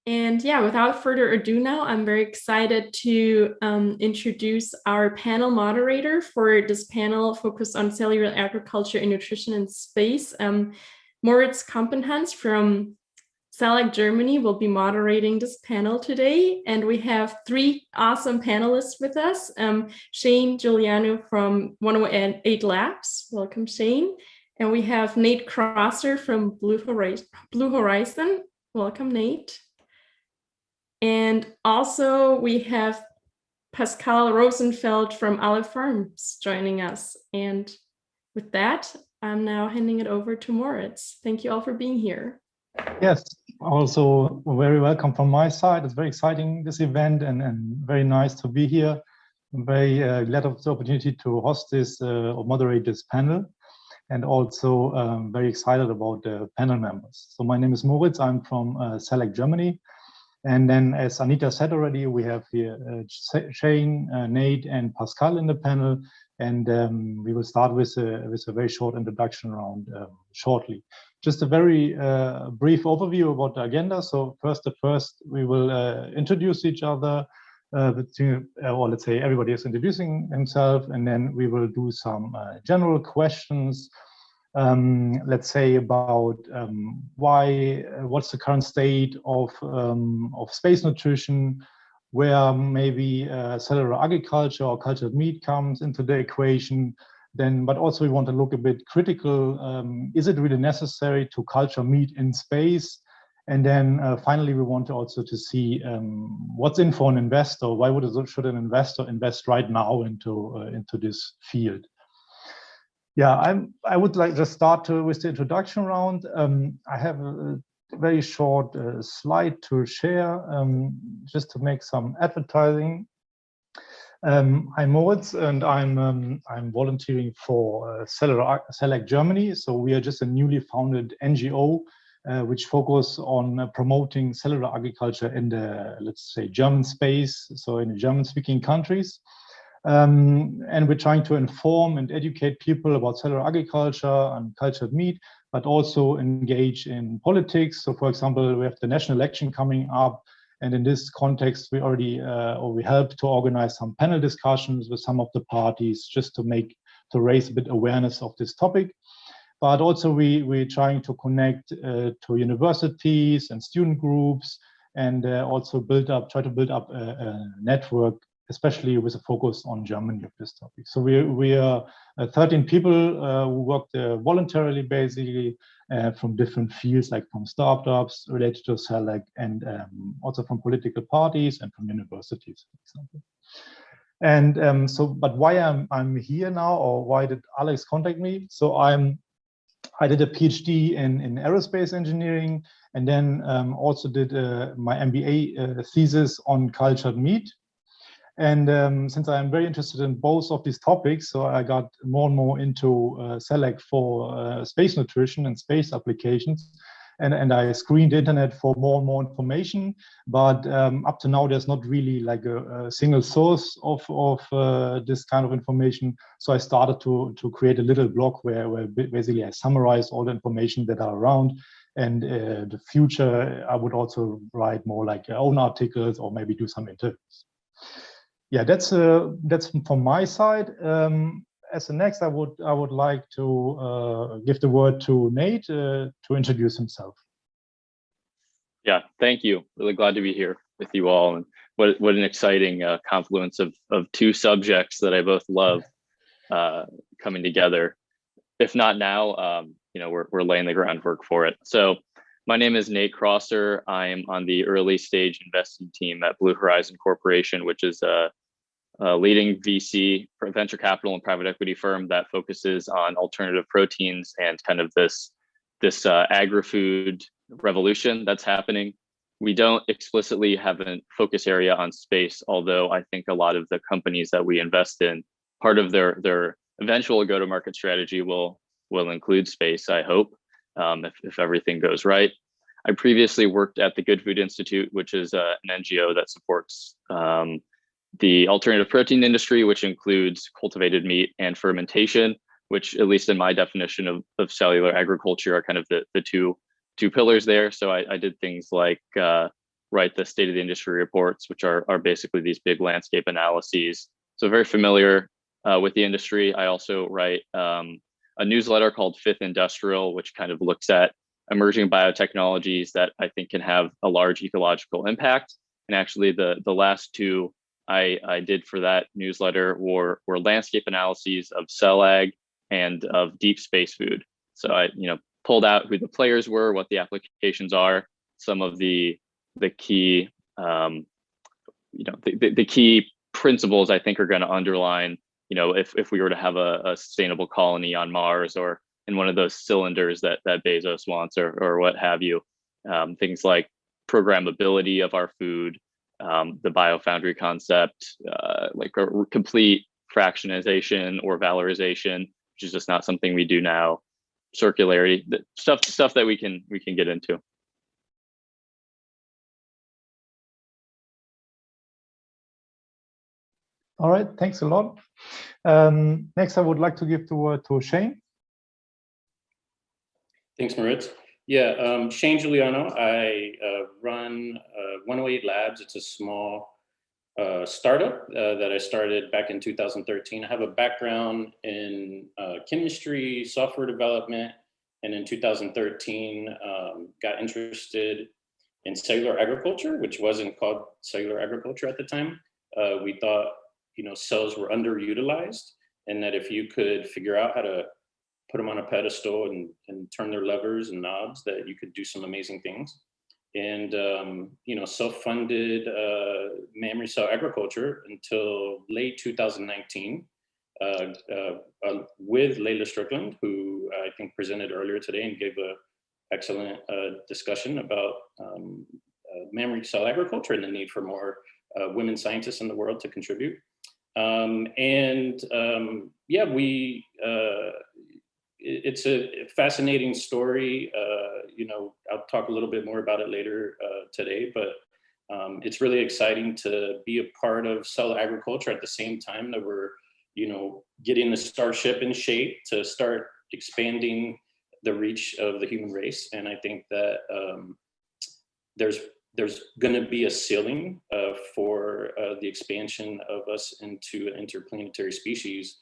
And yeah, without further ado now, I'm very excited to introduce our panel moderator for this panel focused on cellular agriculture and nutrition in space. Moritz Kompenhans from CellAg Germany will be moderating this panel today. And we have three awesome panelists with us. Shane Giuliano from 108 Labs. Welcome, Shane. And we have Nate Crosser from Blue Horizon. Welcome, Nate. And also we have Pascal Rosenfeld from Olive Farms joining us. And with that, I'm now handing it over to Moritz. Thank you all for being here. Yes, also very welcome from my side. It's very exciting, this event, and very nice to be here. I'm very glad of the opportunity to host this or moderate this panel, and also very excited about the panel members. So my name is Moritz, I'm from CellAg Germany. And then, as Anita said already, we have here Shane, Nate, and Pascal in the panel, and we will start with a very short introduction round shortly. Just a very brief overview about the agenda. So first we will introduce each other, or let's say everybody is introducing himself, and then we will do some general questions. Let's say about what's the current state of space nutrition, where maybe cellular agriculture or cultured meat comes into the equation. Then, but also we want to look a bit critical. Is it really necessary to culture meat in space? And then finally, we want to also to see what's in for an investor. Why should an investor invest right now into this field? Yeah, I would like to start with the introduction round. I have a very short slide to share, just to make some advertising. I'm Moritz, and I'm volunteering for CellAg Germany. So we are just a newly founded NGO which focus on promoting cellular agriculture in the, let's say, German space, so in the German-speaking countries. And we're trying to inform and educate people about cellular agriculture and cultured meat, but also engage in politics. So, for example, we have the national election coming up, and in this context, we already we helped to organize some panel discussions with some of the parties, just to raise a bit awareness of this topic. But also we're trying to connect to universities and student groups, and also try to build up a network, especially with a focus on Germany of this topic. So we are 13 people who work voluntarily, basically, from different fields, like from startups related to CellAg, and also from political parties and from universities, for example. And but why I'm here now, or why did Alex contact me? So I did a PhD in aerospace engineering, and then also did my MBA thesis on cultured meat. And since I am very interested in both of these topics, so I got more and more into CellAg for space nutrition and space applications. And I screened the internet for more and more information. But up to now, there's not really like a single source of this kind of information. So I started to create a little blog where basically I summarize all the information that are around. And the future, I would also write more like own articles, or maybe do some interviews. Yeah, that's from my side. As the next, I would like to give the word to Nate to introduce himself. Yeah, thank you. Really glad to be here with you all, and what an exciting confluence of two subjects that I both love coming together. If not now, we're laying the groundwork for it. So my name is Nate Crosser. I'm on the early stage investing team at Blue Horizon Corporation, which is a leading VC venture capital and private equity firm that focuses on alternative proteins and kind of this agri-food revolution that's happening. We don't explicitly have a focus area on space, although I think a lot of the companies that we invest in, part of their eventual go-to-market strategy will include space, I hope, if everything goes right. I previously worked at the Good Food Institute, which is an NGO that supports the alternative protein industry, which includes cultivated meat and fermentation, which, at least in my definition of cellular agriculture, are kind of the two pillars there. So I did things like write the state of the industry reports, which are basically these big landscape analyses. So very familiar with the industry. I also write a newsletter called Fifth Industrial, which kind of looks at emerging biotechnologies that I think can have a large ecological impact. And actually the last two I did for that newsletter were landscape analyses of CellAg and of deep space food. So I pulled out who the players were, what the applications are, some of the key the key principles I think are going to underline if we were to have a sustainable colony on Mars or in one of those cylinders that Bezos wants or what have you. Things like programmability of our food, the biofoundry concept, like a complete fractionization or valorization, which is just not something we do now. Circularity, stuff that we can get into. All right, thanks a lot. Next, I would like to give the word to Shane. Thanks, Moritz. Yeah, Shane Giuliano. I run 108 Labs. It's a small startup that I started back in 2013. I have a background in chemistry, software development, and in 2013 got interested in cellular agriculture, which wasn't called cellular agriculture at the time. We thought cells were underutilized, and that if you could figure out how to put them on a pedestal and turn their levers and knobs, that you could do some amazing things. And self-funded mammary cell agriculture until late 2019 with Layla Strickland, who I think presented earlier today and gave an excellent discussion about mammary cell agriculture and the need for more women scientists in the world to contribute. It's a fascinating story. I'll talk a little bit more about it later today, but it's really exciting to be a part of cell agriculture at the same time that we're, getting the Starship in shape to start expanding the reach of the human race. And I think that there's going to be a ceiling for the expansion of us into an interplanetary species,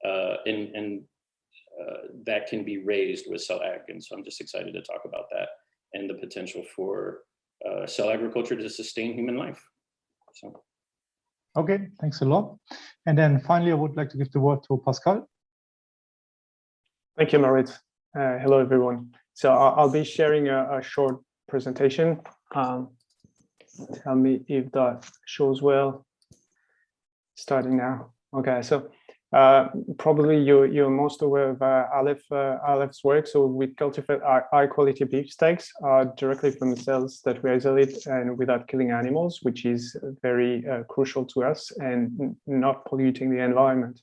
and that can be raised with CellAg. And so I'm just excited to talk about that and the potential for cell agriculture to sustain human life. So. Okay, thanks a lot. And then finally, I would like to give the word to Pascal. Thank you, Moritz. Hello, everyone. So I'll be sharing a short presentation. Tell me if that shows well. Starting now. Okay, so probably you're most aware of Aleph's work. So we cultivate high quality beef steaks directly from the cells that we isolate and without killing animals, which is very crucial to us and not polluting the environment.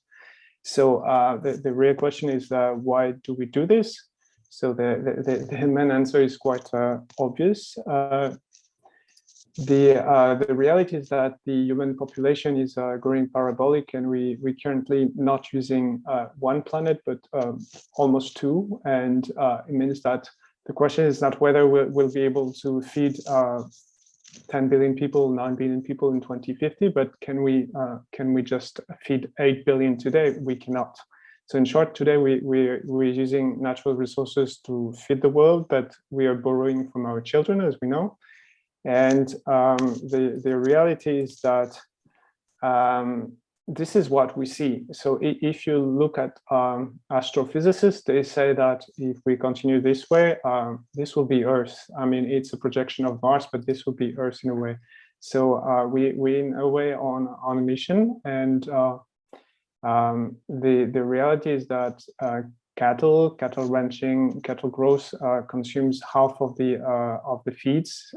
So the real question is, why do we do this? So the main answer is quite obvious. The reality is that the human population is growing parabolic, and we currently not using one planet, but almost two. And it means that the question is not whether we'll be able to feed 10 billion people, 9 billion people in 2050, but can we just feed 8 billion today? We cannot. So in short, today we're using natural resources to feed the world, but we are borrowing from our children, as we know. And the reality is that this is what we see. So if you look at astrophysicists, they say that if we continue this way, this will be Earth. I mean, it's a projection of Mars, but this will be Earth in a way. So we're in a way on a mission, and the reality is that cattle ranching, cattle growth consumes half of the feeds,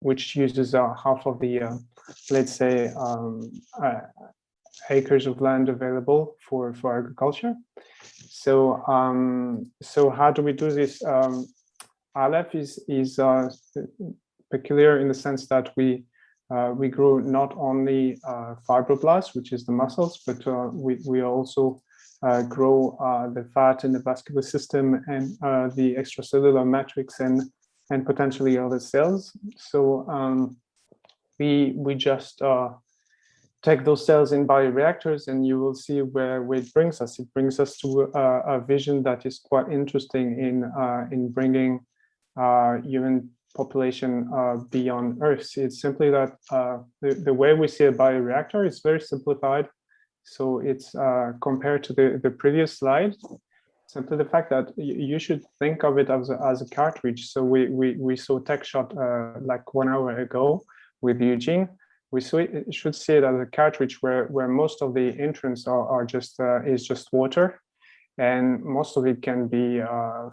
which uses half of the let's say acres of land available for agriculture. So so how do we do this? Aleph is peculiar in the sense that we grow not only fibroblasts, which is the muscles, but we also grow the fat in the vascular system and the extracellular matrix and and potentially other cells. So we just take those cells in bioreactors, and you will see where it brings us. It brings us to a vision that is quite interesting in bringing human population beyond Earth. It's simply that the way we see a bioreactor is very simplified. So it's compared to the previous slide, simply the fact that you should think of it as a cartridge. So we saw tech shot like 1 hour ago with Eugene. We should see it as a cartridge where most of the entrants are just is just water, and most of it can be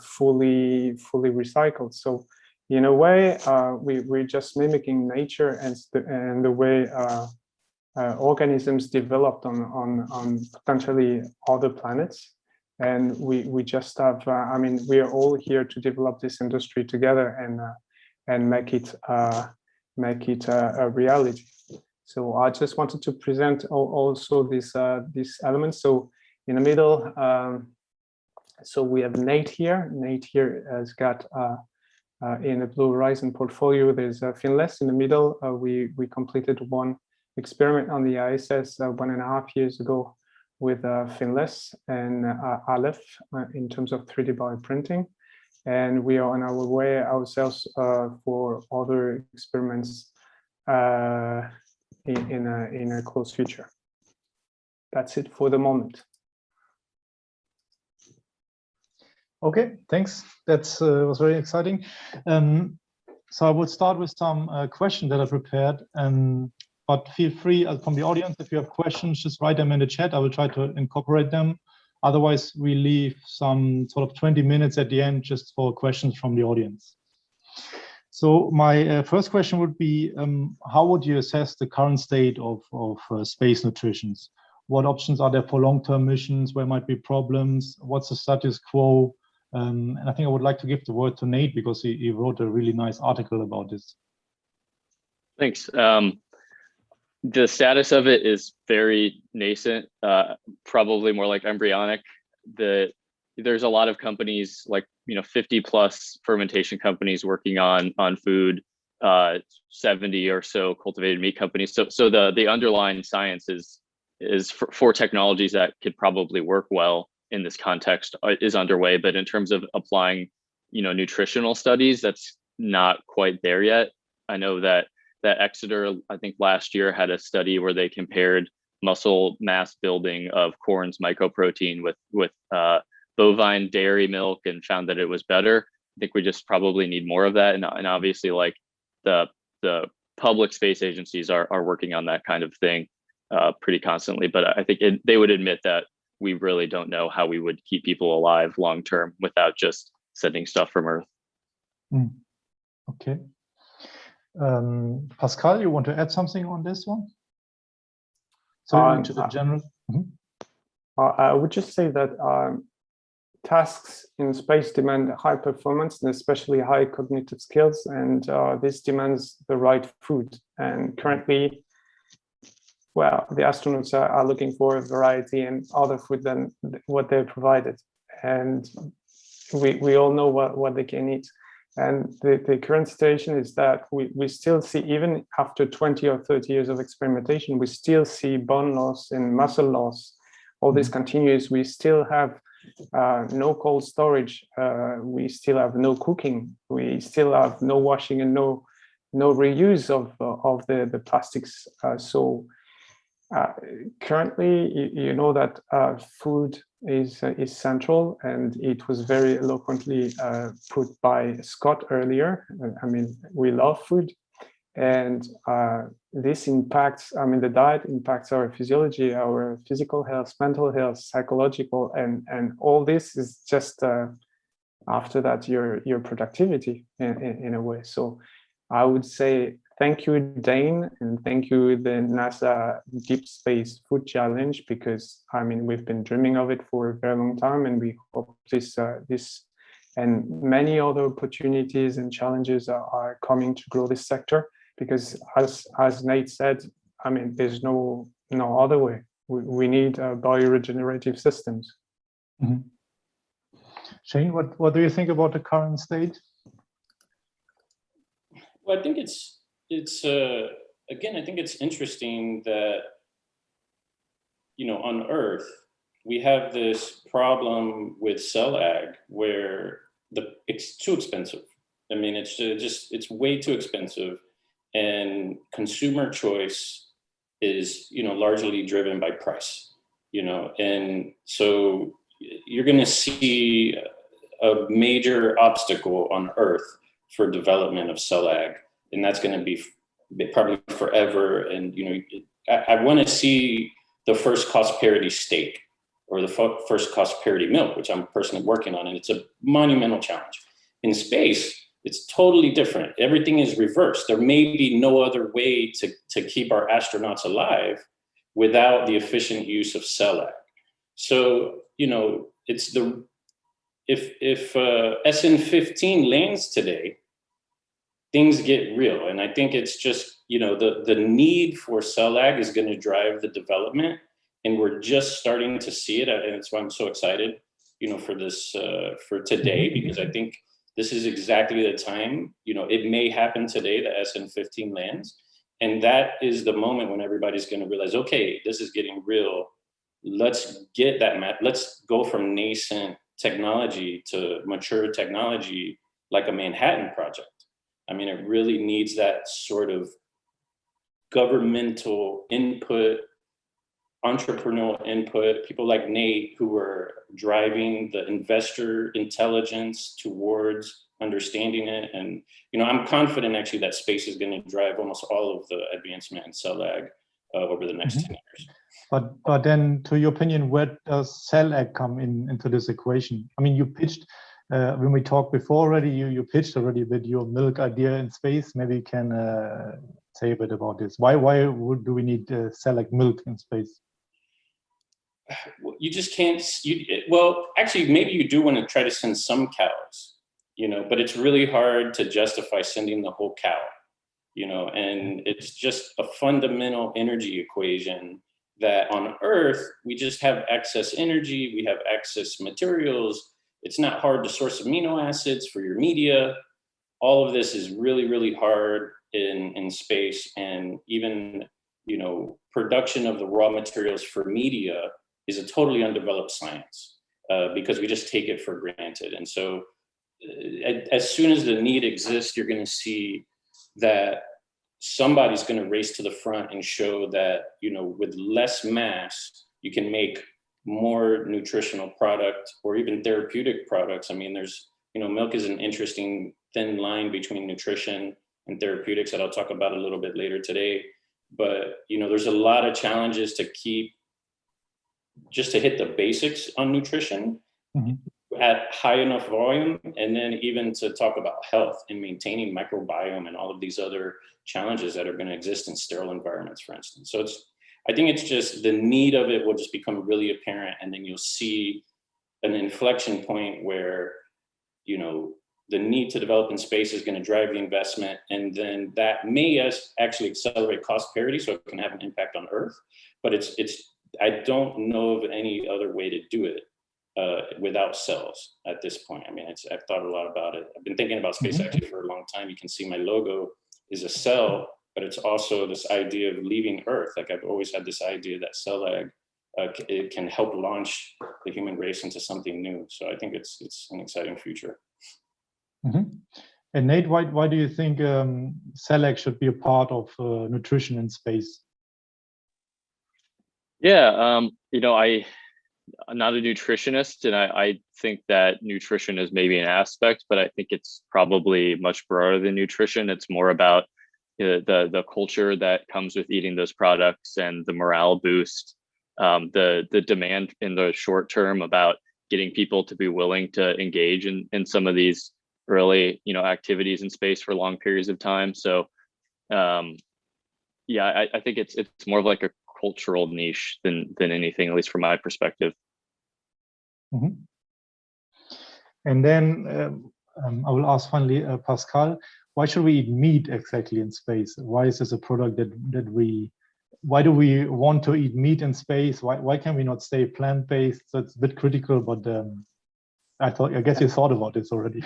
fully recycled. So in a way, we're just mimicking nature and the way organisms developed on potentially other planets. And we just have, I mean, we are all here to develop this industry together and make it a reality. So I just wanted to present also this element. So in the middle, so we have Nate here. Nate here has got in the Blue Horizon portfolio, there's Finless in the middle. We completed one experiment on the ISS 1.5 years ago with Finless and Aleph in terms of 3D bioprinting. And we are on our way ourselves for other experiments in a close future. That's it for the moment. Okay, thanks. That was very exciting. So I will start with some questions that I prepared. But feel free from the audience, if you have questions, just write them in the chat. I will try to incorporate them. Otherwise, we leave some sort of 20 minutes at the end just for questions from the audience. So my first question would be, how would you assess the current state of space nutrition? What options are there for long-term missions? Where might be problems? What's the status quo? And I think I would like to give the word to Nate because he wrote a really nice article about this. Thanks. The status of it is very nascent, probably more like embryonic. There's a lot of companies, like 50 plus fermentation companies working on food, 70 or so cultivated meat companies. So the underlying science is for technologies that could probably work well in this context is underway. But in terms of applying, nutritional studies, that's not quite there yet. I know that Exeter, I think last year, had a study where they compared muscle mass building of corn's mycoprotein with bovine dairy milk and found that it was better. I think we just probably need more of that. And obviously, like the public space agencies are working on that kind of thing pretty constantly. But I think they would admit that we really don't know how we would keep people alive long term without just sending stuff from Earth. Okay. Pascal, you want to add something on this one? So to the general. I would just say that tasks in space demand high performance and especially high cognitive skills, and this demands the right food. And currently, well, the astronauts are looking for a variety and other food than what they're provided. And we all know what they can eat. And the current situation is that we still see, even after 20 or 30 years of experimentation, we still see bone loss and muscle loss. All this continues. We still have no cold storage. We still have no cooking. We still have no washing and no reuse of the plastics. So currently, you know that food is central, and it was very eloquently put by Scott earlier. I mean, we love food, and this impacts, I mean, the diet impacts our physiology, our physical health, mental health, psychological, and all this is just after that your productivity in a way. So I would say thank you, Dane, and thank you, the NASA Deep Space Food Challenge, because I mean, we've been dreaming of it for a very long time, and we hope this and many other opportunities and challenges are coming to grow this sector, because as Nate said, I mean, there's no other way. We need bioregenerative systems. Shane, what do you think about the current state? Well, I think it's again, I think it's interesting that, you know, on Earth, we have this problem with CellAg where it's too expensive. I mean, it's way too expensive, and consumer choice is, you know, largely driven by price, you know, and so you're going to see a major obstacle on Earth for development of CellAg, and that's going to be probably forever. And, you know, I want to see the first cost parity steak or the first cost parity milk, which I'm personally working on, and it's a monumental challenge. In space, it's totally different. Everything is reversed. There may be no other way to keep our astronauts alive without the efficient use of CellAg. So, you know, it's if SN15 lands today, things get real. And I think it's just, you know, the need for CellAg is going to drive the development, and we're just starting to see it. And that's why I'm so excited, you know, for this, for today, because I think this is exactly the time. You know, it may happen today that SN15 lands, and that is the moment when everybody's going to realize, okay, this is getting real. Let's get that let's go from nascent technology to mature technology, like a Manhattan Project. I mean, it really needs that sort of governmental input, entrepreneurial input, people like Nate who are driving the investor intelligence towards understanding it. And, you know, I'm confident actually that space is going to drive almost all of the advancement in CellAg over the next 10 years. But then, to your opinion, where does CellAg come into this equation? I mean, you pitched, when we talked before already, you pitched already a bit your milk idea in space. Maybe you can say a bit about this. Why do we need CellAg milk in space? You just can't, well, actually, maybe you do want to try to send some cows, you know, but it's really hard to justify sending the whole cow, you know, and it's just a fundamental energy equation that on Earth, we just have excess energy, we have excess materials. It's not hard to source amino acids for your media. All of this is really, really hard in space, and even, you know, production of the raw materials for media is a totally undeveloped science because we just take it for granted. And so as soon as the need exists, you're going to see that somebody's going to race to the front and show that, you know, with less mass, you can make more nutritional product or even therapeutic products. I mean, there's, you know, milk is an interesting thin line between nutrition and therapeutics that I'll talk about a little bit later today. But, you know, there's a lot of challenges to keep, just to hit the basics on nutrition at high enough volume, and then even to talk about health and maintaining microbiome and all of these other challenges that are going to exist in sterile environments, for instance. So I think it's just the need of it will just become really apparent, and then you'll see an inflection point where, you know, the need to develop in space is going to drive the investment, and then that may actually accelerate cost parity so it can have an impact on Earth. But I don't know of any other way to do it without cells at this point. I mean, I've thought a lot about it. I've been thinking about space actually for a long time. You can see my logo is a cell, but it's also this idea of leaving Earth. Like, I've always had this idea that CellAg it can help launch the human race into something new. So I think it's an exciting future. And Nate, why do you think CellAg should be a part of nutrition in space? Yeah, you know, I'm not a nutritionist, and I think that nutrition is maybe an aspect, but I think it's probably much broader than nutrition. It's more about the culture that comes with eating those products and the morale boost, the demand in the short term about getting people to be willing to engage in some of these early, you know, activities in space for long periods of time. So yeah, I think it's more of like a cultural niche than anything, at least from my perspective. And then I will ask finally, Pascal, why should we eat meat exactly in space? Why is this a product why do we want to eat meat in space? Why can we not stay plant-based? So it's a bit critical, but I guess you thought about this already.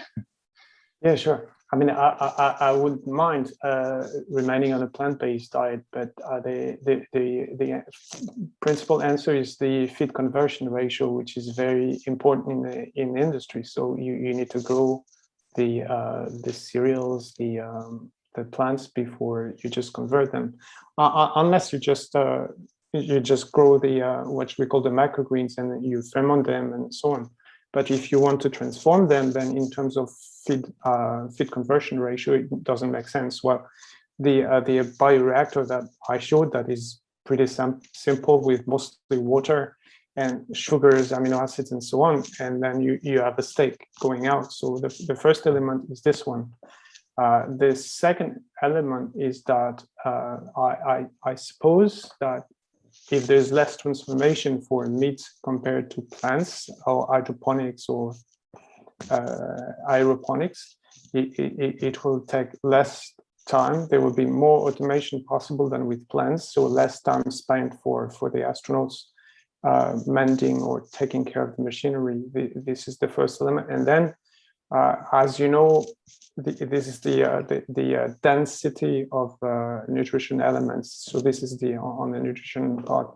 Yeah, sure. I mean, I wouldn't mind remaining on a plant-based diet, but the principal answer is the feed conversion ratio, which is very important in the industry. So you need to grow the cereals, the plants before you just convert them, unless you just grow the what we call the microgreens and you ferment them and so on. But if you want to transform them, then in terms of feed conversion ratio, it doesn't make sense. Well, the bioreactor that I showed, that is pretty simple, with mostly water and sugars, amino acids, and so on. And then you have a steak going out. So the first element is this one. The second element is that I suppose that if there's less transformation for meat compared to plants or hydroponics or aeroponics, it will take less time. There will be more automation possible than with plants, so less time spent for the astronauts mending or taking care of the machinery. This is the first element. And then, as you know, this is the density of nutrition elements. So this is on the nutrition part.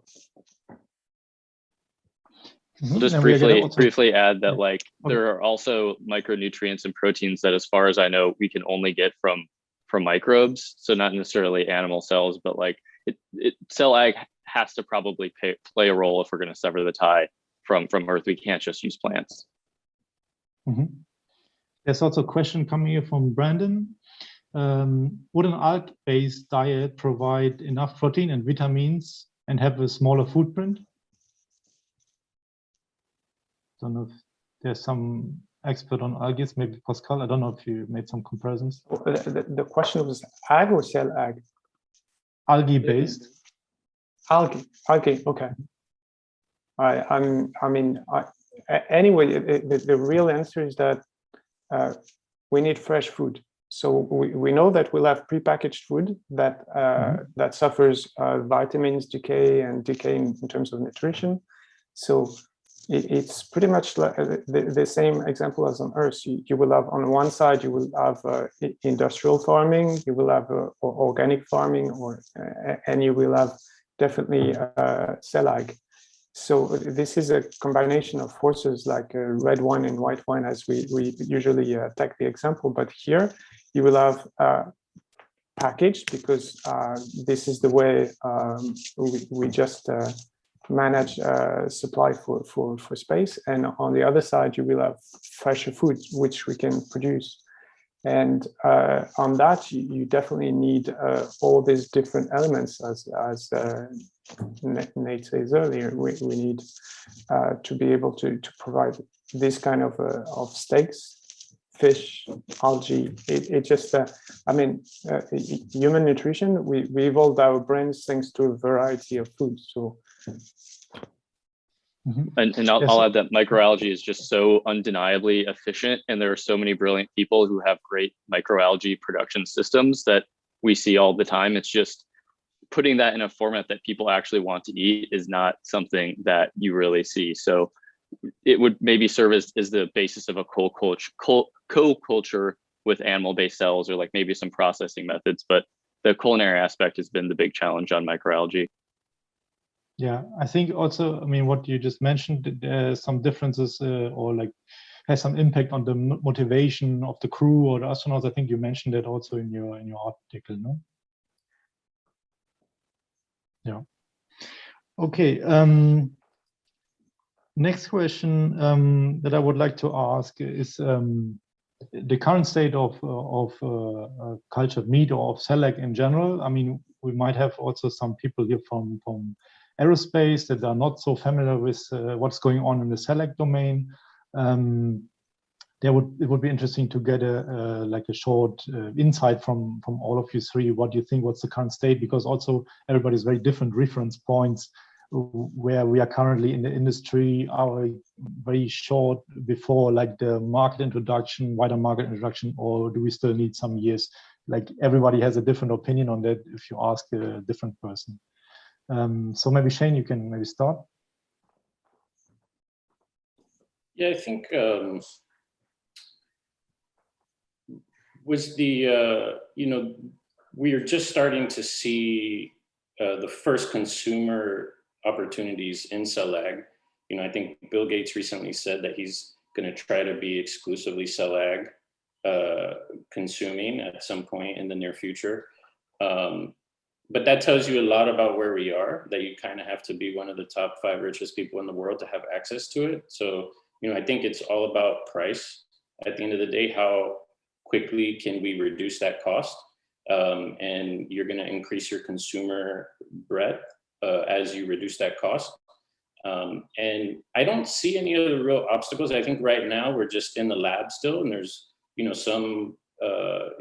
I'll just briefly add that, like, there are also micronutrients and proteins that, as far as I know, we can only get from microbes. So not necessarily animal cells, but like CellAg has to probably play a role if we're going to sever the tie from Earth. We can't just use plants. Mm-hmm. There's also a question coming here from Brandon. Would an algae-based diet provide enough protein and vitamins and have a smaller footprint? I don't know if there's some expert on algae, maybe Pascal. I don't know if you made some comparisons. The question was ag or CellAg? Algae-based. Algae. Okay. Anyway, the real answer is that we need fresh food. So we know that we'll have prepackaged food that that suffers vitamins decay and decay in terms of nutrition. So it's pretty much like the same example as on Earth. You will have, on one side, you will have industrial farming, you will have organic farming, and you will have definitely CellAg. So this is a combination of forces, like red wine and white wine, as we usually take the example. But here you will have packaged, because this is the way we just manage supply for space. And on the other side, you will have fresher food, which we can produce. And on that, you definitely need all these different elements, as Nate says earlier. We need to be able to provide this kind of steaks, fish, algae. It just, human nutrition, we evolved our brains thanks to a variety of foods. So. And I'll add that microalgae is just so undeniably efficient, and there are so many brilliant people who have great microalgae production systems that we see all the time. It's just putting that in a format that people actually want to eat is not something that you really see. So it would maybe serve as the basis of a co-culture with animal-based cells, or like maybe some processing methods, but the culinary aspect has been the big challenge on microalgae. Yeah, I think also, what you just mentioned, there's some differences or like has some impact on the motivation of the crew or the astronauts. I think you mentioned that also in your article, no? Yeah. Okay. Next question that I would like to ask is the current state of cultured meat or of CellAg in general. We might have also some people here from aerospace that are not so familiar with what's going on in the CellAg domain. It would be interesting to get a short insight from all of you three. What do you think? What's the current state? Because also everybody's very different reference points where we are currently in the industry are very short before like the market introduction, wider market introduction, or do we still need some years? Like everybody has a different opinion on that if you ask a different person. So maybe Shane, you can maybe start. Yeah, I think was the, we are just starting to see the first consumer opportunities in CellAg. I think Bill Gates recently said that he's going to try to be exclusively CellAg consuming at some point in the near future. But that tells you a lot about where we are, that you kind of have to be one of the top 5 richest people in the world to have access to it. So, I think it's all about price. At the end of the day, how quickly can we reduce that cost? And you're going to increase your consumer breadth as you reduce that cost. And I don't see any other real obstacles. I think right now we're just in the lab still, and there's, some,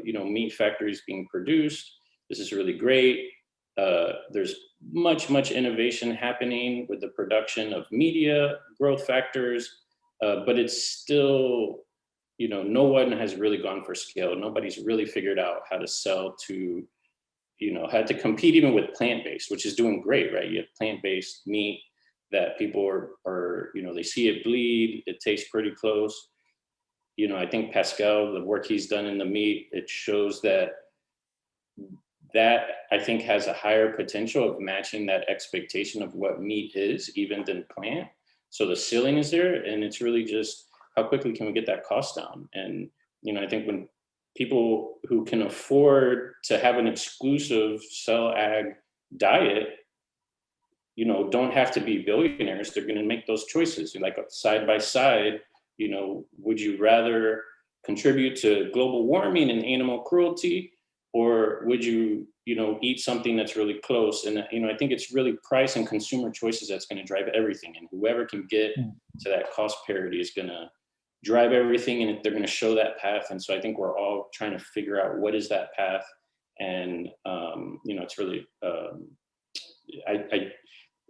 meat factories being produced. This is really great. There's much innovation happening with the production of media, growth factors, but it's still, no one has really gone for scale. Nobody's really figured out how to sell to, how to compete even with plant-based, which is doing great, right? You have plant-based meat that people are, they see it bleed, it tastes pretty close. I think Pascal, the work he's done in the meat, it shows that I think has a higher potential of matching that expectation of what meat is, even than plant. So the ceiling is there, and it's really just how quickly can we get that cost down? And, I think when people who can afford to have an exclusive CellAg diet, don't have to be billionaires, they're going to make those choices. Like side by side, would you rather contribute to global warming and animal cruelty, or would you, eat something that's really close? And, I think it's really price and consumer choices that's going to drive everything. And whoever can get to that cost parity is going to drive everything, and they're going to show that path. And so I think we're all trying to figure out what is that path. And, it's really,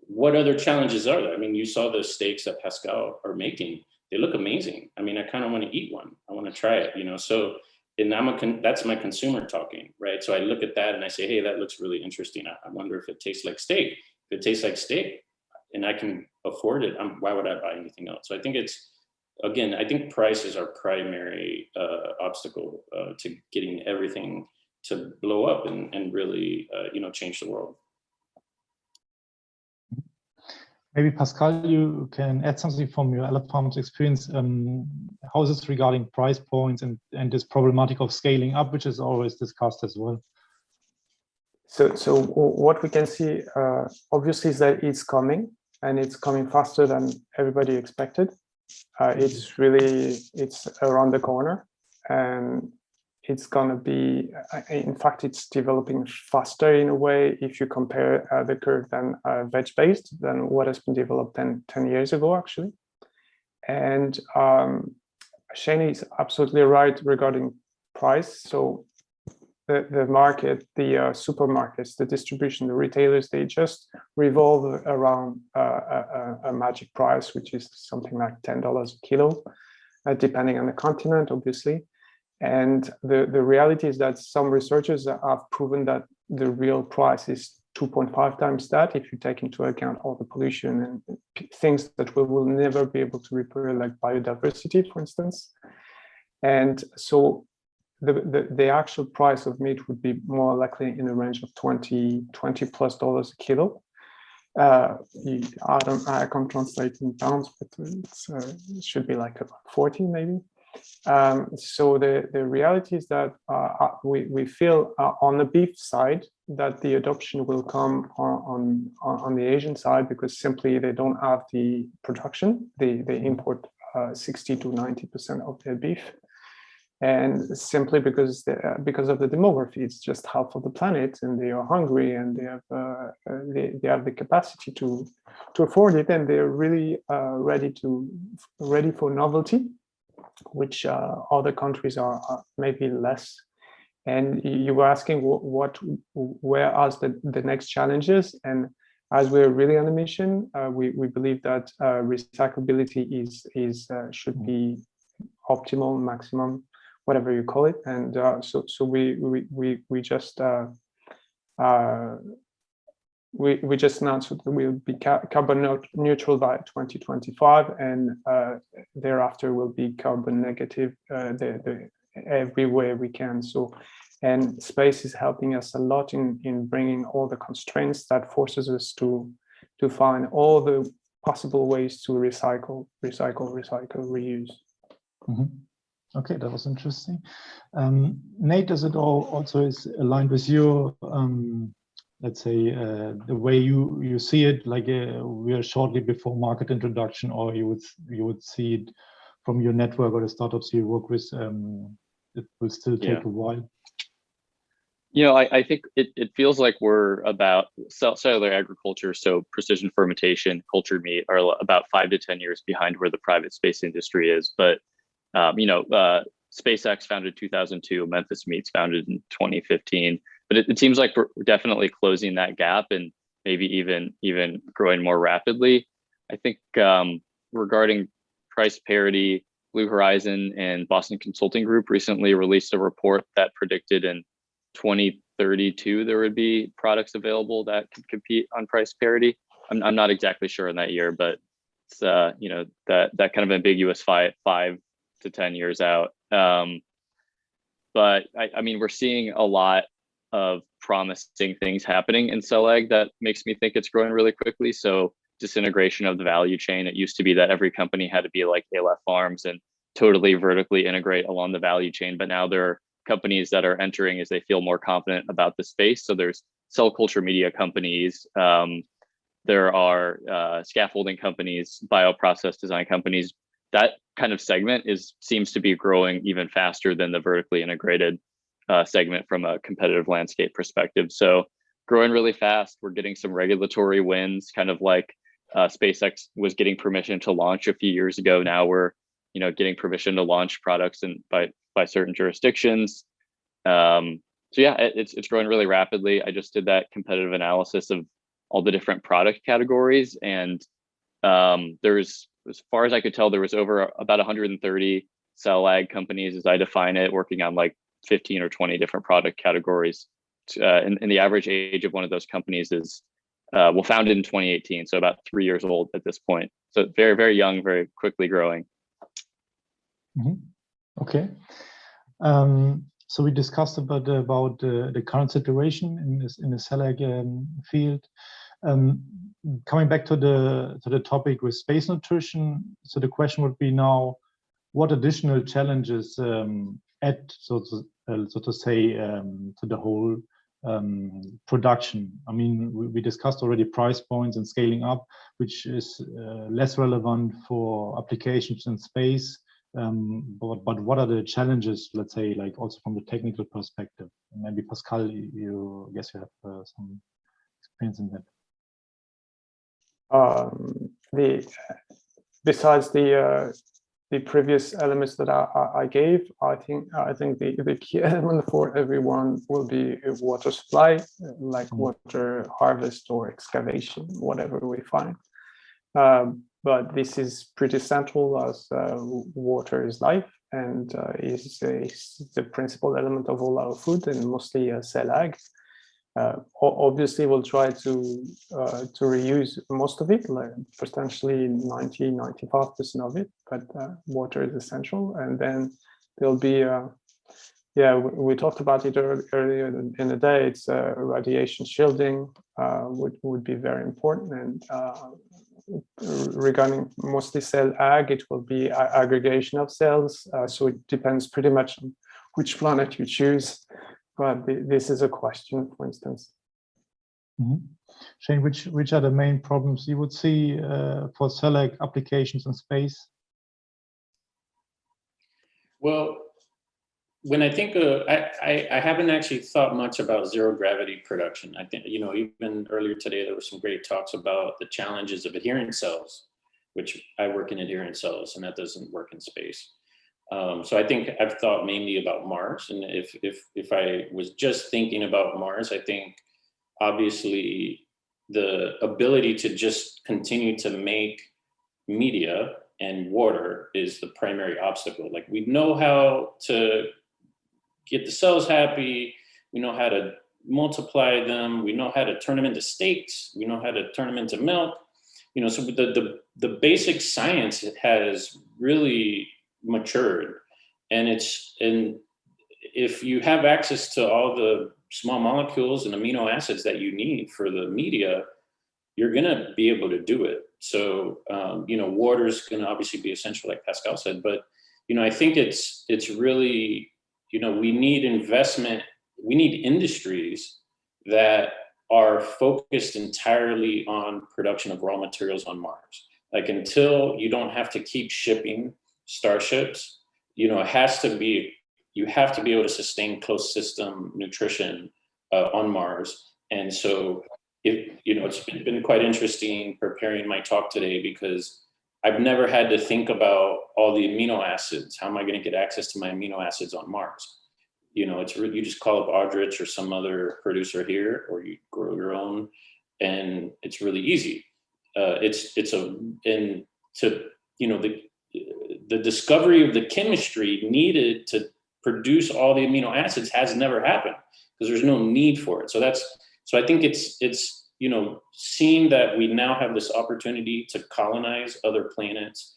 what other challenges are there? I mean, you saw the steaks that Pascal are making. They look amazing. I mean, I kind of want to eat one. I want to try it, so, and that's my consumer talking, right? So I look at that and I say, hey, that looks really interesting. I wonder if it tastes like steak. If it tastes like steak and I can afford it, why would I buy anything else? So I think I think price is our primary obstacle to getting everything to blow up and really, change the world. Maybe Pascal, you can add something from your Alert Farms experience. How is this regarding price points and this problematic of scaling up, which is always discussed as well? So what we can see, obviously, is that it's coming, and it's coming faster than everybody expected. It's around the corner, and it's going to be, in fact, it's developing faster in a way if you compare the curve than veg-based than what has been developed 10 years ago, actually. And Shane is absolutely right regarding price. So the market, the supermarkets, the distribution, the retailers, they just revolve around a magic price, which is something like $10 a kilo, depending on the continent, obviously. And the reality is that some researchers have proven that the real price is 2.5 times that, if you take into account all the pollution and things that we will never be able to repair, like biodiversity, for instance. And so the actual price of meat would be more likely in the range of $20+ a kilo. I can't translate in pounds, but it should be like about 40 maybe. So the reality is that we feel on the beef side that the adoption will come on the Asian side, because simply they don't have the production. They import 60 to 90% of their beef, and simply because of the demography, it's just half of the planet, and they are hungry, and they have the capacity to afford it, and they're really ready for novelty, which other countries are maybe less. And you were asking where are the next challenges, and as we're really on a mission, we believe that recyclability should be optimal, maximum, whatever you call it. And so we just announced that we'll be carbon neutral by 2025, and thereafter will be carbon negative. The everywhere we can. So, and space is helping us a lot in bringing all the constraints that forces us to find all the possible ways to recycle, reuse. Mm-hmm. Okay, that was interesting. Nate, does it also is aligned with your, let's say, the way you see it, like we are shortly before market introduction, or you would see it from your network or the startups you work with, it will still take a while? You know, I think it feels like we're about cellular agriculture, so precision fermentation, cultured meat are about 5 to 10 years behind where the private space industry is. But you know, SpaceX founded 2002, Memphis Meats founded in 2015. But it seems like we're definitely closing that gap and maybe even growing more rapidly. I think regarding price parity, Blue Horizon and Boston Consulting Group recently released a report that predicted in 2032 there would be products available that could compete on price parity. I'm not exactly sure in that year, but it's you know, that kind of ambiguous 5 to 10 years out. But I mean, we're seeing a lot of promising things happening in CellAg that makes me think it's growing really quickly. So disintegration of the value chain. It used to be that every company had to be like Aleph Farms and totally vertically integrate along the value chain. But now there are companies that are entering as they feel more confident about the space. So there's cell culture media companies. There are scaffolding companies, bioprocess design companies. That kind of segment seems to be growing even faster than the vertically integrated segment from a competitive landscape perspective. So growing really fast. We're getting some regulatory wins, kind of like SpaceX was getting permission to launch a few years ago. Now we're, you know, getting permission to launch products by certain jurisdictions. So yeah, it's growing really rapidly. I just did that competitive analysis of all the different product categories, and there's, as far as I could tell, there was over about 130 CellAg companies, as I define it, working on like 15 or 20 different product categories. And the average age of one of those companies is, well, founded in 2018, so about 3 years old at this point. So very, very young, very quickly growing. Mm-hmm. Okay. So we discussed about the current situation in the CellAg field. Coming back to the topic with space nutrition, so the question would be now, what additional challenges add, so to say, to the whole production? I mean, we discussed already price points and scaling up, which is less relevant for applications in space. But what are the challenges, let's say, like also from the technical perspective? Maybe Pascal, you guess you have some experience in that. Besides the previous elements that I gave, I think the key element for everyone will be water supply, like water harvest or excavation, whatever we find. But this is pretty central, as water is life and is the principal element of all our food, and mostly CellAg. Obviously, we'll try to reuse most of it, like potentially 95% of it, but water is essential. And then there'll be, yeah, we talked about it earlier in the day, it's radiation shielding would be very important. And regarding mostly CellAg, it will be aggregation of cells. So it depends pretty much on which planet you choose. But this is a question, for instance. Mm-hmm. Shane, which are the main problems you would see for CellAg applications in space? Well, when I think I haven't actually thought much about zero gravity production. I think, you know, even earlier today, there were some great talks about the challenges of adherent cells, which I work in adherent cells, and that doesn't work in space. So I think I've thought mainly about Mars. And if I was just thinking about Mars, I think obviously the ability to just continue to make media and water is the primary obstacle. Like, we know how to get the cells happy, we know how to multiply them, we know how to turn them into steaks, we know how to turn them into milk. You know, so the basic science has really matured. And if you have access to all the small molecules and amino acids that you need for the media, you're going to be able to do it. So, water is going to obviously be essential, like Pascal said, but, I think it's really, we need investment, we need industries that are focused entirely on production of raw materials on Mars. Like, until you don't have to keep shipping starships, it has to be, you have to be able to sustain closed system nutrition on Mars. And so it's been quite interesting preparing my talk today, because I've never had to think about all the amino acids. How am I going to get access to my amino acids on Mars? It's really, you just call up Aldrich or some other producer here, or you grow your own, and it's really easy. The discovery of the chemistry needed to produce all the amino acids has never happened, because there's no need for it. So I think it's seeing that we now have this opportunity to colonize other planets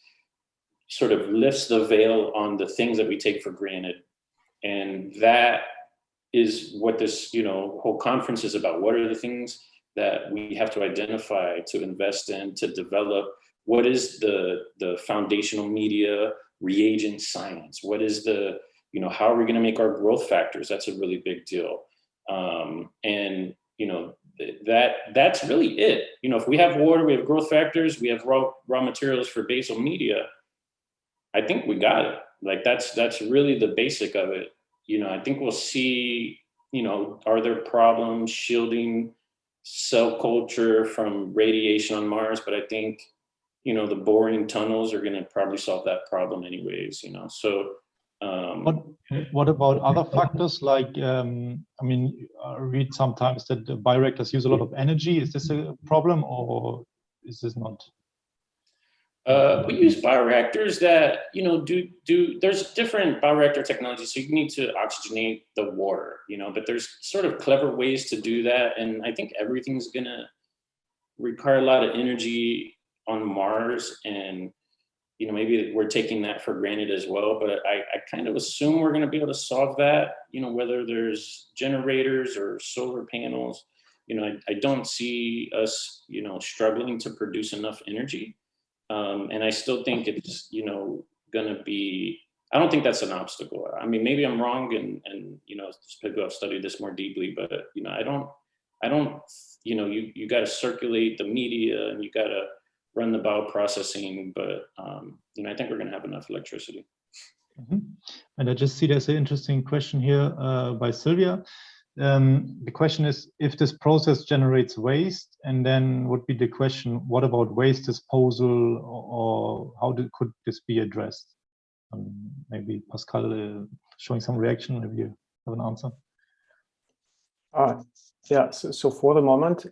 sort of lifts the veil on the things that we take for granted. And that is what this, whole conference is about. What are the things that we have to identify, to invest in, to develop? What is the foundational media reagent science? What is the, how are we going to make our growth factors? That's a really big deal. That's really it. If we have water, we have growth factors, we have raw materials for basal media, I think we got it. Like, that's really the basic of it. I think we'll see, are there problems shielding cell culture from radiation on Mars? But I think, the boring tunnels are going to probably solve that problem anyways, so. What about other factors? Like, I read sometimes that the bioreactors use a lot of energy. Is this a problem, or is this not? We use bioreactors that, there's different bioreactor technologies. So you need to oxygenate the water, but there's sort of clever ways to do that. And I think everything's going to require a lot of energy on Mars. And, maybe we're taking that for granted as well. But I kind of assume we're going to be able to solve that, whether there's generators or solar panels. I don't see us, struggling to produce enough energy. And I still think it's, going to be, I don't think that's an obstacle. I mean, maybe I'm wrong, and people have studied this more deeply, but, I don't, you got to circulate the media, and you got to run the bioprocessing, but, I think we're going to have enough electricity. Mm-hmm. And I just see there's an interesting question here by Sylvia. The question is, if this process generates waste, and then would be the question, what about waste disposal, or how could this be addressed? Maybe Pascal showing some reaction, maybe you have an answer. Yeah, so for the moment,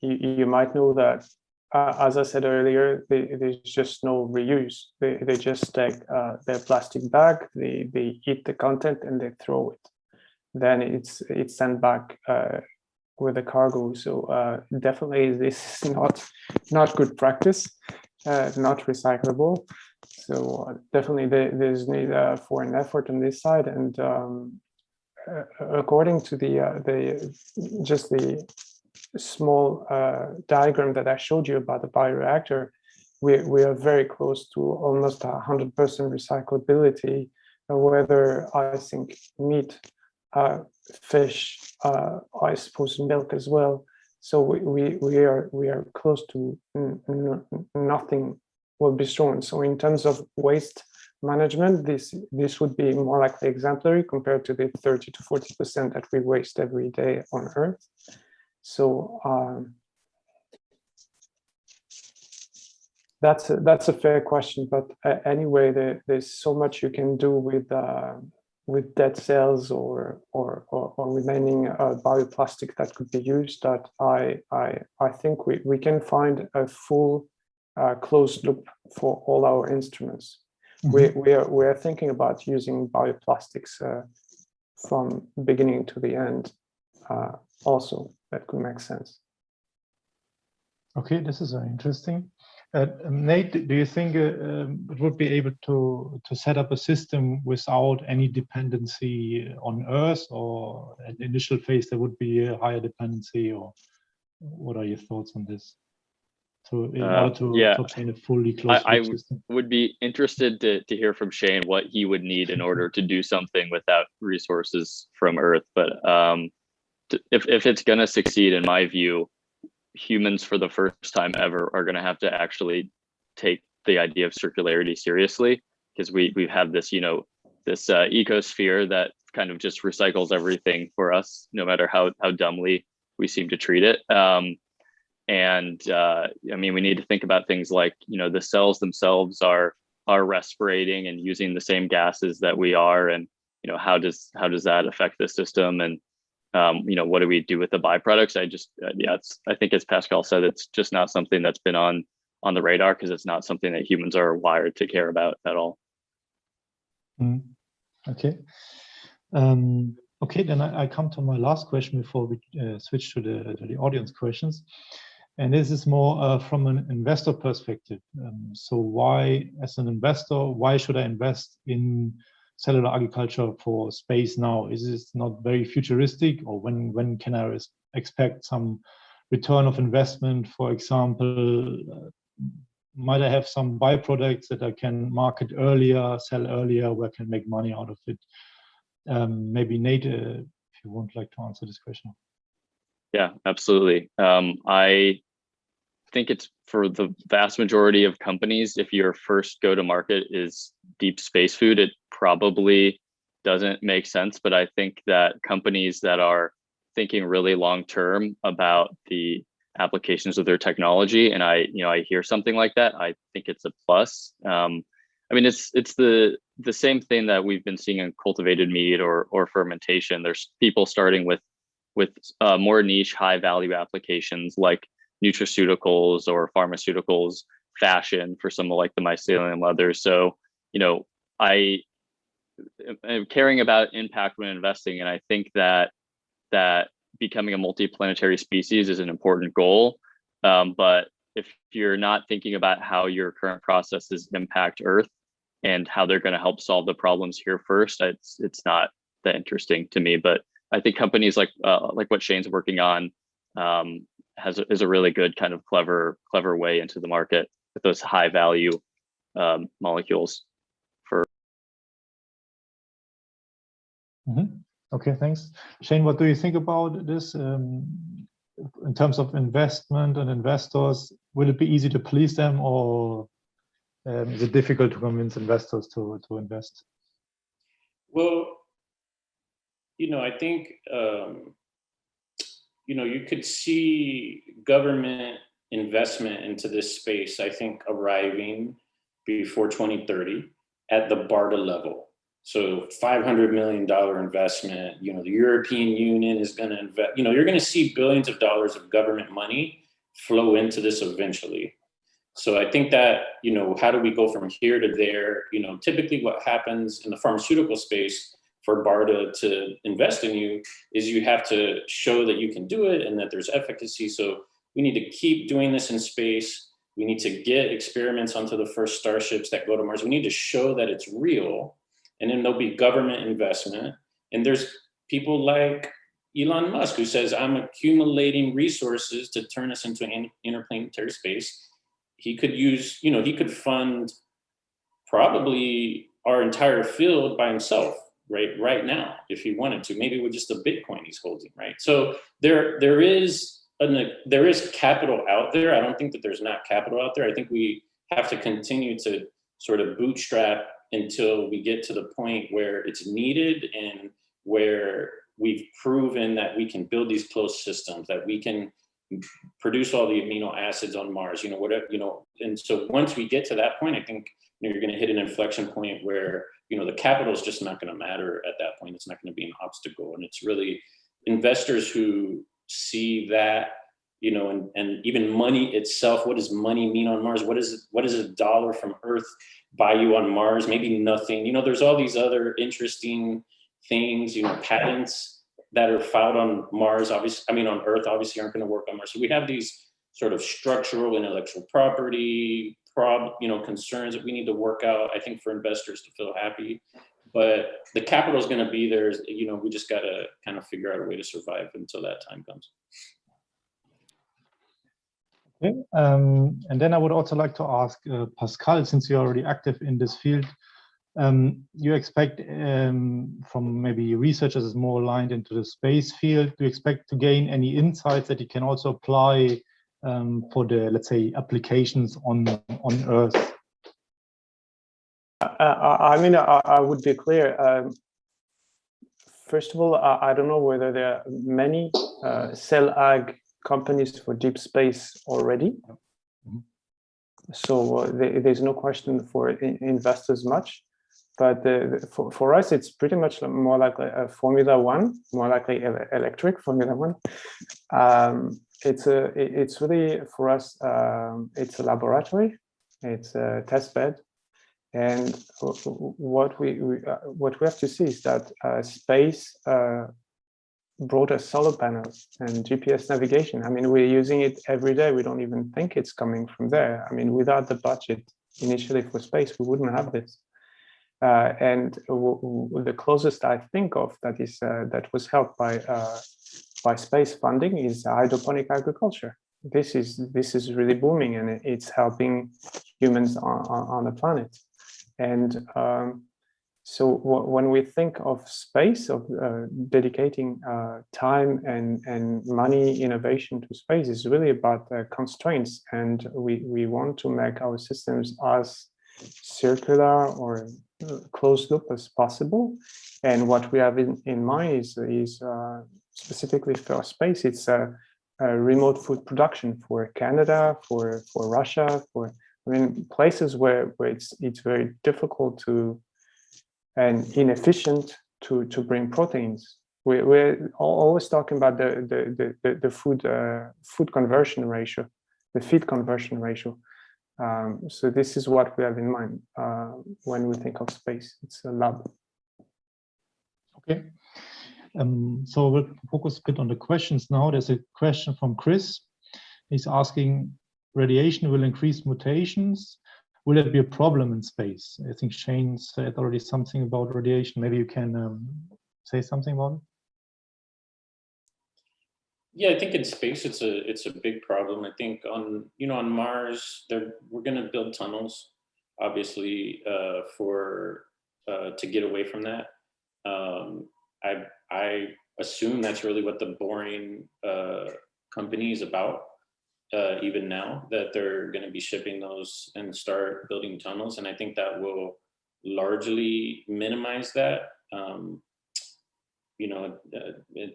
you might know that, as I said earlier, there's just no reuse. They just take their plastic bag, they eat the content, and they throw it. Then it's sent back with the cargo. So definitely this is not good practice, not recyclable. So definitely there's need for an effort on this side. And according to the small diagram that I showed you about the bioreactor, we are very close to almost 100% recyclability, whether I think meat, fish, I suppose milk as well. So we are close to nothing will be thrown. So in terms of waste management, this would be more likely exemplary compared to the 30 to 40% that we waste every day on Earth. So that's a fair question, but anyway, there's so much you can do with dead cells or remaining bioplastic that could be used, that I think we can find a full closed loop for all our instruments. Mm-hmm. We are thinking about using bioplastics from beginning to the end. Also, that could make sense. Okay, this is very interesting. Nate, do you think it would be able to set up a system without any dependency on Earth, or at the initial phase there would be a higher dependency, or what are your thoughts on this? In order to obtain a fully closed loop system. I would be interested to hear from Shane what he would need in order to do something without resources from Earth. But if it's going to succeed, in my view, humans for the first time ever are going to have to actually take the idea of circularity seriously, because we have this, this ecosphere that kind of just recycles everything for us, no matter how dumbly we seem to treat it. I mean, we need to think about things like, the cells themselves are respirating and using the same gases that we are, and how does that affect the system, and what do we do with the byproducts? I think as Pascal said, it's just not something that's been on the radar, because it's not something that humans are wired to care about at all. Okay. Okay, then I come to my last question before we switch to the audience questions. And this is more from an investor perspective. So why, as an investor, why should I invest in cellular agriculture for space now? Is this not very futuristic, or when can I expect some return of investment? For example, might I have some byproducts that I can market earlier, sell earlier, where I can make money out of it? Maybe Nate, if you would like to answer this question. Yeah, absolutely. I think it's for the vast majority of companies, if your first go to market is deep space food, it probably doesn't make sense. But I think that companies that are thinking really long term about the applications of their technology, and I hear something like that, I think it's a plus. I mean, it's the same thing that we've been seeing in cultivated meat or fermentation. There's people starting with more niche, high value applications like nutraceuticals or pharmaceuticals, fashion for some of like the mycelium leathers. So, I am caring about impact when investing, and I think that becoming a multi-planetary species is an important goal. But if you're not thinking about how your current processes impact Earth and how they're going to help solve the problems here first, it's not that interesting to me. But I think companies like what Shane's working on is a really good kind of clever way into the market with those high value molecules. Okay, thanks. Shane, what do you think about this in terms of investment and investors? Will it be easy to please them, or is it difficult to convince investors to invest? Well, I think you could see government investment into this space, I think, arriving before 2030 at the BARDA level. So $500 million investment, the European Union is going to invest, you're going to see billions of dollars of government money flow into this eventually. So I think that, how do we go from here to there? Typically what happens in the pharmaceutical space for BARDA to invest in you is you have to show that you can do it and that there's efficacy. So we need to keep doing this in space. We need to get experiments onto the first starships that go to Mars. We need to show that it's real. And then there'll be government investment. And there's people like Elon Musk who says, I'm accumulating resources to turn us into an interplanetary space. He could use, he could fund probably our entire field by himself, right now, if he wanted to, maybe with just a Bitcoin he's holding, right? So there is capital out there. I don't think that there's not capital out there. I think we have to continue to sort of bootstrap until we get to the point where it's needed and where we've proven that we can build these closed systems, that we can produce all the amino acids on Mars, whatever, and so once we get to that point, I think you're going to hit an inflection point where, the capital is just not going to matter at that point. It's not going to be an obstacle. And it's really investors who see that, and even money itself. What does money mean on Mars? What is $1 from Earth buy you on Mars? Maybe nothing. There's all these other interesting things, patents that are filed on Mars, obviously, on Earth, obviously aren't going to work on Mars. So we have these sort of structural intellectual property concerns that we need to work out, I think, for investors to feel happy. But the capital is going to be there. We just got to kind of figure out a way to survive until that time comes. Okay. And then I would also like to ask Pascal, since you're already active in this field, you expect from maybe researchers is more aligned into the space field, do you expect to gain any insights that you can also apply for the, let's say, applications on Earth? I would be clear. First of all, I don't know whether there are many CellAg companies for deep space already. So there's no question for investors much. But for us, it's pretty much more like a Formula One, more like electric Formula One. It's really, for us, it's a laboratory, it's a test bed. And what we have to see is that space brought us solar panels and GPS navigation. I mean, we're using it every day. We don't even think it's coming from there. I mean, without the budget initially for space, we wouldn't have this. And the closest I think of that was helped by space funding is hydroponic agriculture. This is really booming, and it's helping humans on the planet. And so when we think of space, of dedicating time and money, innovation to space, is really about constraints, and we want to make our systems as circular or closed loop as possible. And what we have in mind is specifically for space, it's a remote food production for Canada, for Russia, places where it's very difficult and inefficient to bring proteins. We're always talking about the food conversion ratio, the feed conversion ratio. So this is what we have in mind when we think of space. It's a lab. Okay. So we'll focus a bit on the questions now. There's a question from Chris. He's asking, radiation will increase mutations. Will it be a problem in space? I think Shane said already something about radiation. Maybe you can say something about it. Yeah, I think in space it's a big problem. I think on Mars we're going to build tunnels, obviously, to get away from that. I assume that's really what the Boring company is about. Even now, that they're going to be shipping those and start building tunnels, and I think that will largely minimize that.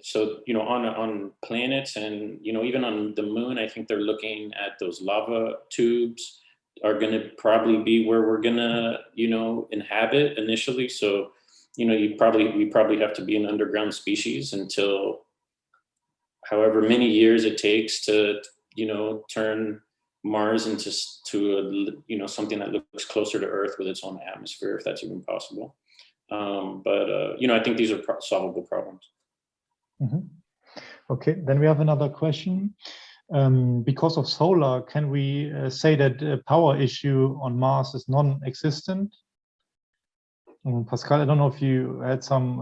So on planets and even on the moon, I think they're looking at those lava tubes are going to probably be where we're going to inhabit initially. So we probably have to be an underground species until however many years it takes to turn Mars into something that looks closer to Earth with its own atmosphere, if that's even possible. I think these are solvable problems. Mm-hmm. Okay, then we have another question. Because of solar, can we say that a power issue on Mars is non-existent? Pascal, I don't know if you had some.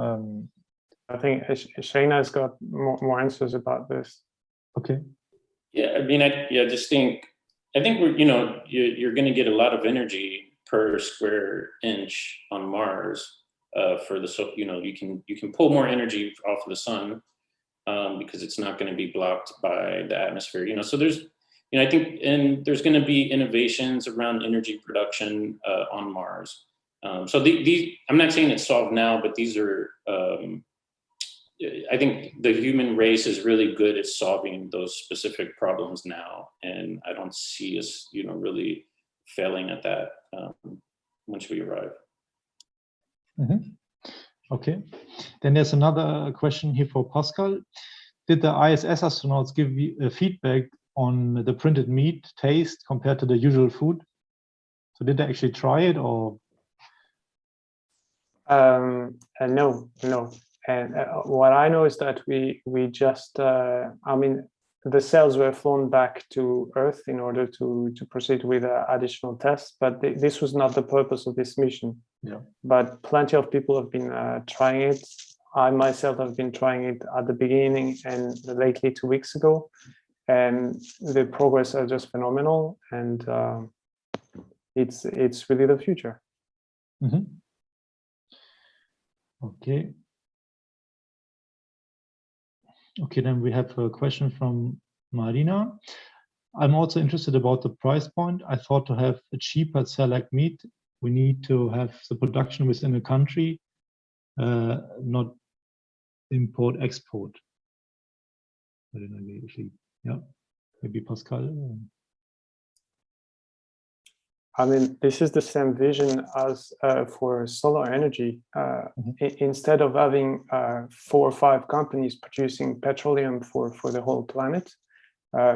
I think Shayna's got more answers about this. Okay. Yeah, I mean, I think we're you're going to get a lot of energy per square inch on Mars. You can pull more energy off of the sun because it's not going to be blocked by the atmosphere. So there's I think, and there's going to be innovations around energy production on Mars. So I'm not saying it's solved now, but these are I think the human race is really good at solving those specific problems now, and I don't see us really failing at that once we arrive. Mm-hmm. Okay, then there's another question here for Pascal. Did the ISS astronauts give feedback on the printed meat taste compared to the usual food? So did they actually try it, or? No. And what I know is that we just, the cells were flown back to Earth in order to proceed with additional tests, but this was not the purpose of this mission. Yeah. But plenty of people have been trying it. I myself have been trying it at the beginning and lately 2 weeks ago, and the progress are just phenomenal, and it's really the future. Mm-hmm. Okay. Okay, then we have a question from Marina. I'm also interested about the price point. I thought to have a cheaper CellAg meat, we need to have the production within a country, not import export. I don't know if we, yeah, maybe Pascal. I mean, this is the same vision as for solar energy. Instead of having 4 or 5 companies producing petroleum for the whole planet,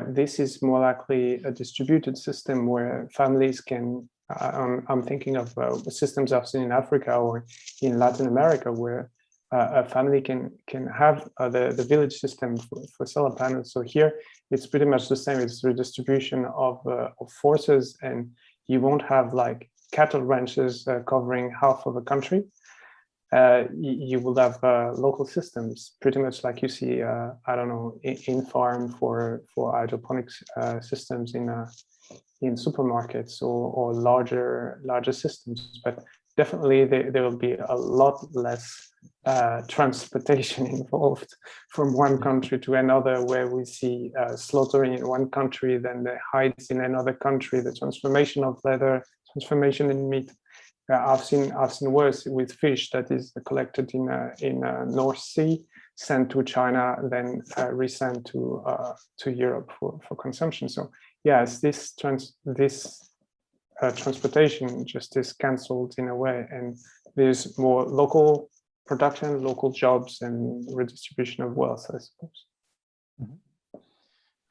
this is more likely a distributed system where families can, I'm thinking of systems I've seen in Africa or in Latin America, where a family can have the village system for solar panels. So here, it's pretty much the same. It's redistribution of forces, and you won't have like cattle ranches covering half of a country. You will have local systems, pretty much like you see, I don't know, in farm for hydroponics systems in supermarkets or larger systems. But definitely there will be a lot less transportation involved from one country to another, where we see slaughtering in one country, then the hides in another country, the transformation of leather, transformation in meat. I've seen worse with fish that is collected in North Sea, sent to China, then resent to Europe for consumption. So yes, this transportation just is cancelled in a way, and there's more local production, local jobs, and redistribution of wealth, I suppose.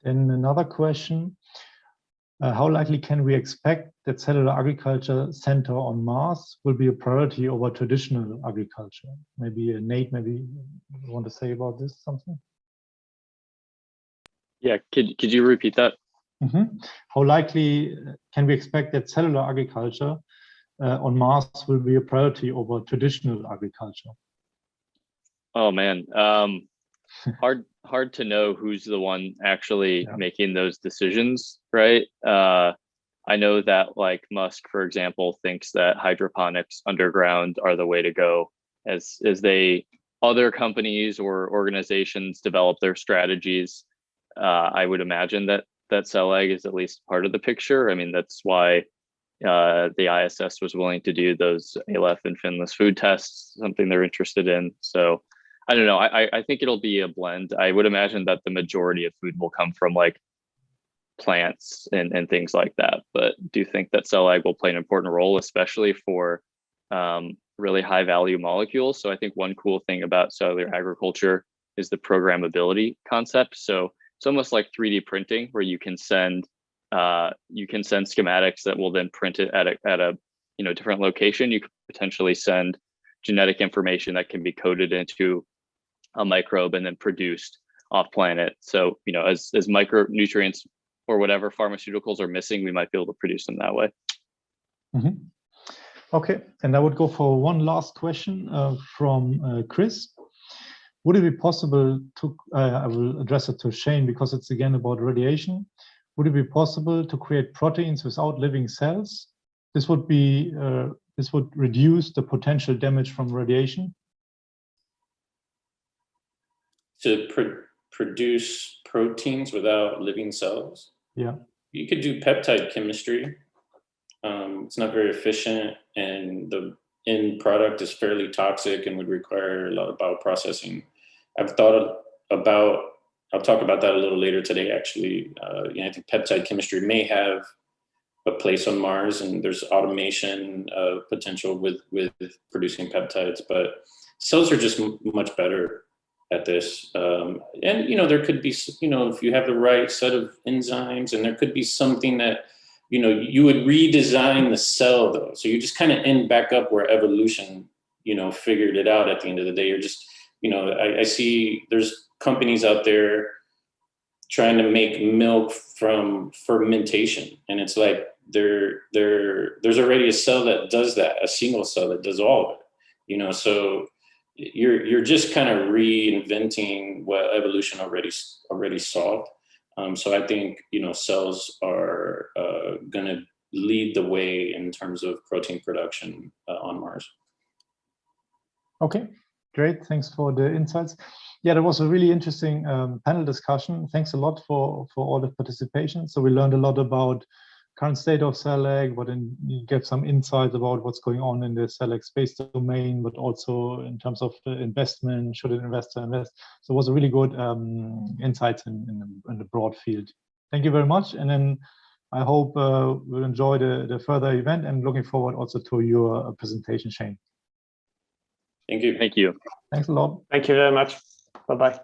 Then another question. How likely can we expect that cellular agriculture center on Mars will be a priority over traditional agriculture? Maybe Nate, maybe you want to say about this something? Yeah, could you repeat that? Mm-hmm. How likely can we expect that cellular agriculture on Mars will be a priority over traditional agriculture? Oh man, hard to know who's the one actually making those decisions, right? I know that like Musk, for example, thinks that hydroponics underground are the way to go as other companies or organizations develop their strategies. I would imagine that CellAg is at least part of the picture. I mean, that's why the ISS was willing to do those ALF and finless food tests, something they're interested in. So I don't know. I think it'll be a blend. I would imagine that the majority of food will come from like plants and things like that. But do you think that CellAg will play an important role, especially for really high value molecules? So I think one cool thing about cellular agriculture is the programmability concept. So it's almost like 3D printing, where you can send schematics that will then print it at a different location. You could potentially send genetic information that can be coded into a microbe and then produced off planet. So as micronutrients or whatever pharmaceuticals are missing, we might be able to produce them that way. Mm-hmm. Okay, and I would go for one last question from Chris. Would it be possible to, I will address it to Shane because it's again about radiation. Would it be possible to create proteins without living cells? This would reduce the potential damage from radiation. To produce proteins without living cells? Yeah. You could do peptide chemistry. It's not very efficient, and the end product is fairly toxic and would require a lot of bioprocessing. I've thought about, I'll talk about that a little later today, actually. I think peptide chemistry may have a place on Mars, and there's automation potential with producing peptides, but cells are just much better at this. And, there could be, if you have the right set of enzymes, and there could be something that, you would redesign the cell though. So you just kind of end back up where evolution, figured it out at the end of the day. You're just, I see there's companies out there trying to make milk from fermentation, and it's like there's already a cell that does that, a single cell that does all of it, you know. So you're just kind of reinventing what evolution already solved. So I think, you know, cells are going to lead the way in terms of protein production on Mars. Okay, great. Thanks for the insights. Yeah, that was a really interesting panel discussion. Thanks a lot for all the participation. So we learned a lot about current state of CellAg, but then you get some insights about what's going on in the CellAg space domain, but also in terms of the investment, should an investor invest? So it was a really good insights in the broad field. Thank you very much. And then I hope we'll enjoy the further event, and looking forward also to your presentation, Shane. Thank you. Thank you. Thanks a lot. Thank you very much. Bye-bye.